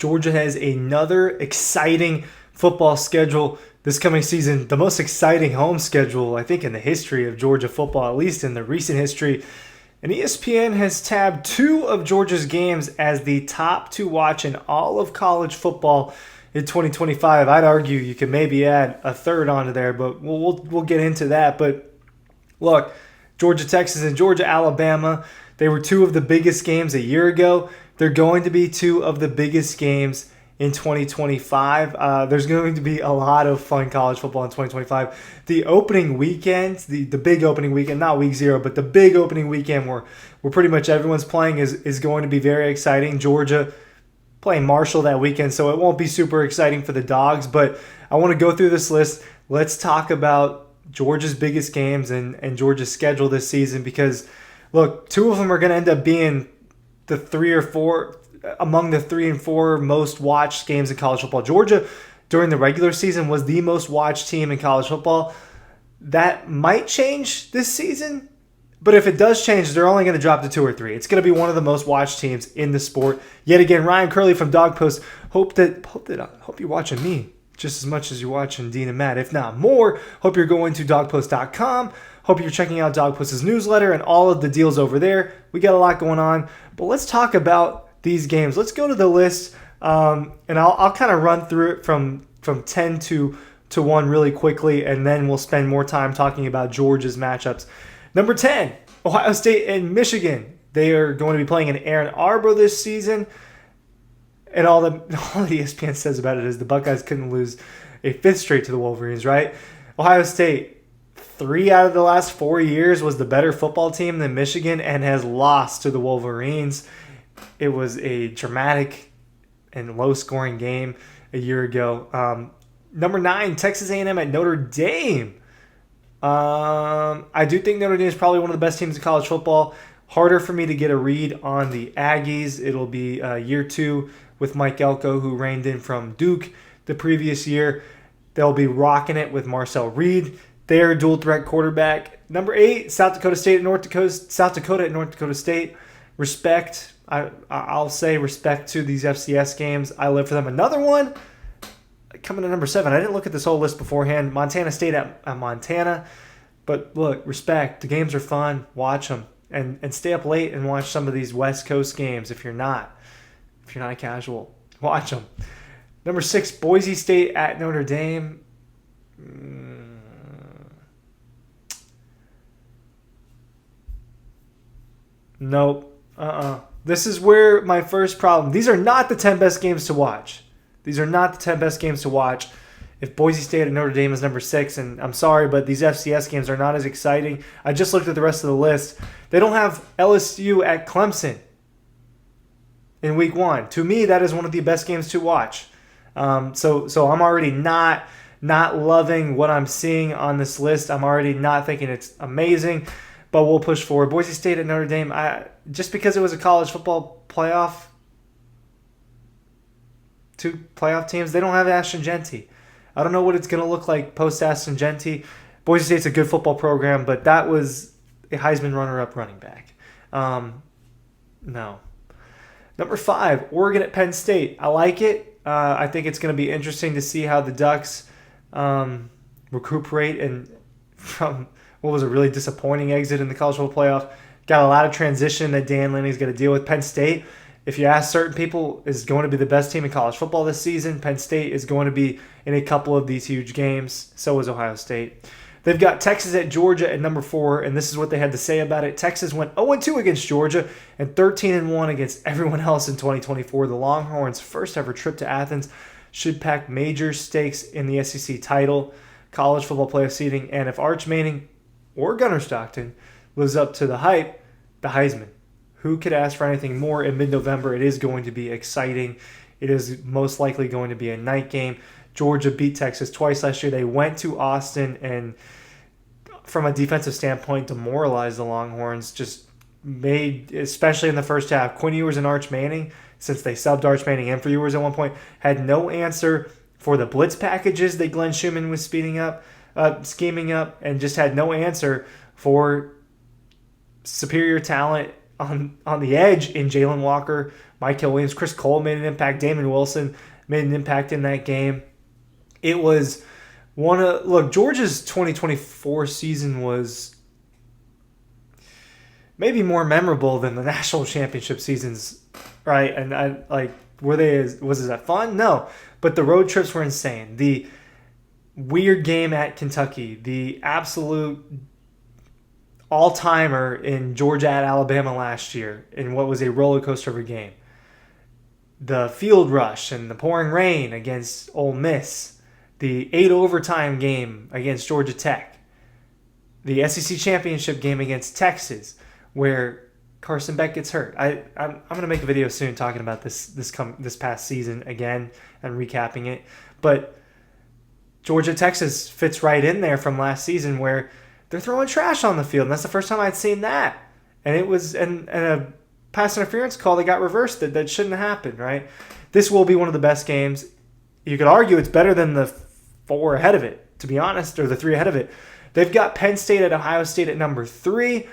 Georgia has another exciting football schedule this coming season. The most exciting home schedule, I think, in the history of Georgia football, at least in the recent history. And ESPN has tabbed 2 of Georgia's games as the top to watch in all of college football in 2025. I'd argue you could maybe add a third onto there, but we'll get into that. But look, Georgia, Texas, and Georgia, Alabama, they were 2 of the biggest games a year ago. They're going to be 2 of the biggest games in 2025. There's going to be a lot of fun college football in 2025. The opening weekend, the big opening weekend, not week 0, but the big opening weekend where pretty much everyone's playing is going to be very exciting. Georgia playing Marshall that weekend, so it won't be super exciting for the Dogs, but I want to go through this list. Let's talk about Georgia's biggest games and Georgia's schedule this season because, look, 2 of them are going to end up being the 3 or 4 among the 3 and 4 most watched games in college football. Georgia, during the regular season, was the most watched team in college football. That might change this season, but if it does change, they're only going to drop to 2 or 3. It's going to be one of the most watched teams in the sport. Yet again, Ryan Curley from Dawg Post. Hope you're watching me just as much as you're watching Dean and Matt, if not more. Hope you're going to dogpost.com. Hope you're checking out Dawg Post's newsletter and all of the deals over there. We got a lot going on, but let's talk about these games. Let's go to the list, and I'll kind of run through it from 10 to 1 really quickly, and then we'll spend more time talking about Georgia's matchups. Number 10, Ohio State and Michigan. They are going to be playing in Ann Arbor this season, and all the ESPN says about it is the Buckeyes couldn't lose a 5th straight to the Wolverines, right? Ohio State, 3 out of the last 4 years was the better football team than Michigan and has lost to the Wolverines. It was a dramatic and low-scoring game a year ago. Number 9, Texas A&M at Notre Dame. I do think Notre Dame is probably one of the best teams in college football. Harder for me to get a read on the Aggies. It'll be year 2 with Mike Elko, who reigned in from Duke the previous year. They'll be rocking it with Marcel Reed, their dual-threat quarterback. Number 8, South Dakota at North Dakota State. Respect. I'll say respect to these FCS games. I live for them. Another one coming to number 7. I didn't look at this whole list beforehand. Montana State at Montana. But look, respect. The games are fun. Watch them. And stay up late and watch some of these West Coast games if you're not a casual. Watch them. Number 6, Boise State at Notre Dame. Nope. This is where my first problem. These are not the 10 best games to watch. If Boise State and Notre Dame is number 6, and I'm sorry, but these FCS games are not as exciting. I just looked at the rest of the list. They don't have LSU at Clemson in week 1. To me, that is one of the best games to watch. So I'm already not loving what I'm seeing on this list. I'm already not thinking it's amazing. But we'll push forward. Boise State at Notre Dame, just because it was a college football playoff, 2 playoff teams, they don't have Ashton Genty. I don't know what it's going to look like post-Ashton Genty. Boise State's a good football program, but that was a Heisman runner-up running back. No. Number 5, Oregon at Penn State. I like it. I think it's going to be interesting to see how the Ducks recuperate and from what was a really disappointing exit in the college football playoff. Got a lot of transition that Dan Lanning is going to deal with. Penn State, if you ask certain people, is going to be the best team in college football this season. Penn State is going to be in a couple of these huge games. So is Ohio State. They've got Texas at Georgia at number 4, and this is what they had to say about it. Texas went 0-2 against Georgia and 13-1 against everyone else in 2024. The Longhorns' first ever trip to Athens should pack major stakes in the SEC title, college football playoff seeding, and if Arch Manning or Gunnar Stockton lives up to the hype, the Heisman. Who could ask for anything more in mid-November? It is going to be exciting. It is most likely going to be a night game. Georgia beat Texas twice last year. They went to Austin and, from a defensive standpoint, demoralized the Longhorns. Just made, especially in the first half, Quinn Ewers and Arch Manning, since they subbed Arch Manning in for Ewers at one point, had no answer for the blitz packages that Glenn Schumann was scheming up, and just had no answer for superior talent on the edge in Jalen Walker, Michael Williams, Chris Cole made an impact, Damon Wilson made an impact in that game. It was Georgia's 2024 season was maybe more memorable than the national championship seasons, right? And was it fun? No, but the road trips were insane. The weird game at Kentucky, the absolute all-timer in Georgia at Alabama last year in what was a roller coaster of a game. The field rush and the pouring rain against Ole Miss. The 8 overtime game against Georgia Tech. The SEC championship game against Texas, where Carson Beck gets hurt. I'm going to make a video soon talking about this past season again and recapping it. But Georgia Texas fits right in there from last season where they're throwing trash on the field. And that's the first time I'd seen that. And it was and a pass interference call that got reversed that shouldn't have happened, right? This will be one of the best games. You could argue it's better than the 4 ahead of it, to be honest, or the 3 ahead of it. They've got Penn State at Ohio State at number 3.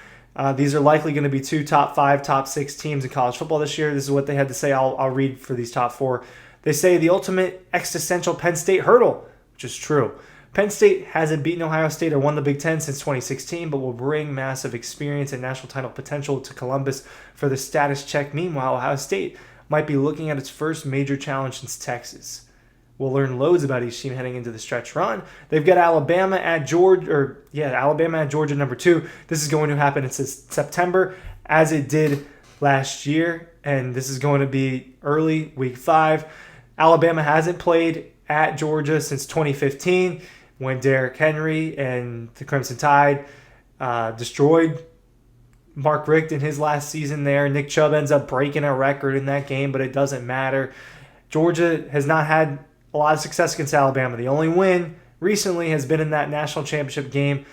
These are likely going to be 2 top 5, top 6 teams in college football this year. This is what they had to say. I'll read for these top 4. They say the ultimate existential Penn State hurdle, which is true. Penn State hasn't beaten Ohio State or won the Big Ten since 2016, but will bring massive experience and national title potential to Columbus for the status check. Meanwhile, Ohio State might be looking at its first major challenge since Texas. We'll learn loads about each team heading into the stretch run. They've got Alabama at Georgia number 2. This is going to happen in September, as it did last year, and this is going to be early, week 5. Alabama hasn't played at Georgia since 2015, when Derrick Henry and the Crimson Tide destroyed Mark Richt in his last season there. Nick Chubb ends up breaking a record in that game, but it doesn't matter. Georgia has not had a lot of success against Alabama. The only win recently has been in that national championship game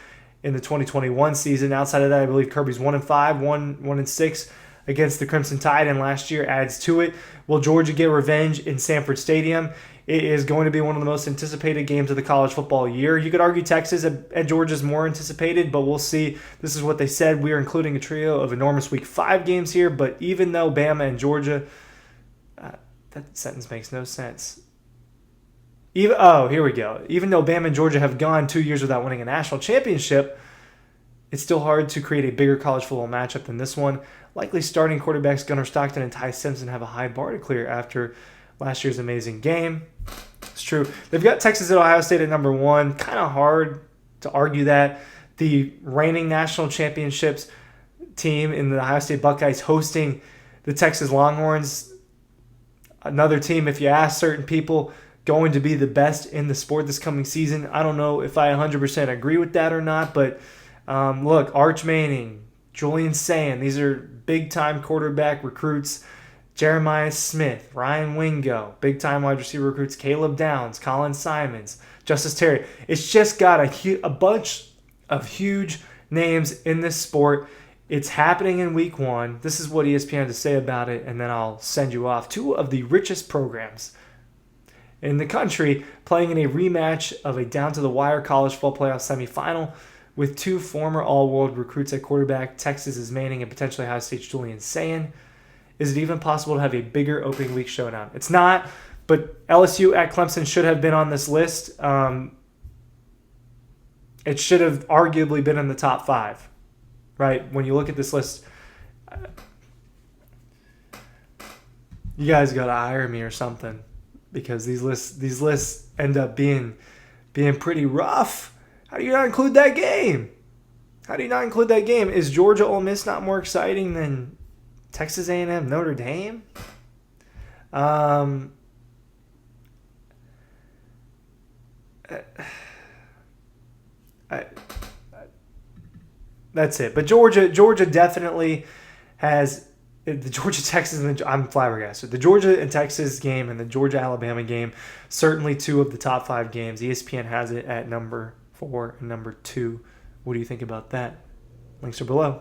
in the 2021 season. Outside of that, I believe Kirby's 1-5, 1-6 against the Crimson Tide, and last year adds to it. Will Georgia get revenge in Sanford Stadium? It is going to be one of the most anticipated games of the college football year. You could argue Texas and Georgia is more anticipated, but we'll see. This is what they said. We are including a trio of enormous Week 5 games here, but even though Bama and Georgia... that sentence makes no sense. Here we go. Even though Bama and Georgia have gone 2 years without winning a national championship, it's still hard to create a bigger college football matchup than this one. Likely starting quarterbacks Gunnar Stockton and Ty Simpson have a high bar to clear after last year's amazing game. It's true. They've got Texas at Ohio State at number 1. Kind of hard to argue that. The reigning national championships team in the Ohio State Buckeyes hosting the Texas Longhorns. Another team, if you ask certain people, going to be the best in the sport this coming season. I don't know if I 100% agree with that or not, but look, Arch Manning, Julian Sayin, these are big-time quarterback recruits. Jeremiah Smith, Ryan Wingo, big-time wide receiver recruits, Caleb Downs, Colin Simons, Justice Terry. It's just got a bunch of huge names in this sport. It's happening in week 1. This is what ESPN had to say about it, and then I'll send you off. 2 of the richest programs in the country playing in a rematch of a down-to-the-wire college football playoff semifinal with 2 former all-world recruits at quarterback, Texas's Manning and potentially Ohio State's Julian Sayin. Is it even possible to have a bigger opening week showdown? It's not, but LSU at Clemson should have been on this list. It should have arguably been in the top 5, right? When you look at this list, you guys got to hire me or something, because these lists end up being pretty rough. How do you not include that game? Is Georgia Ole Miss not more exciting than Texas A&M Notre Dame? That's it. But Georgia definitely has the Georgia Texas and I'm flabbergasted. The Georgia and Texas game and the Georgia Alabama game, certainly 2 of the top 5 games. ESPN has it at number 4 and number 2. What do you think about that? Links are below.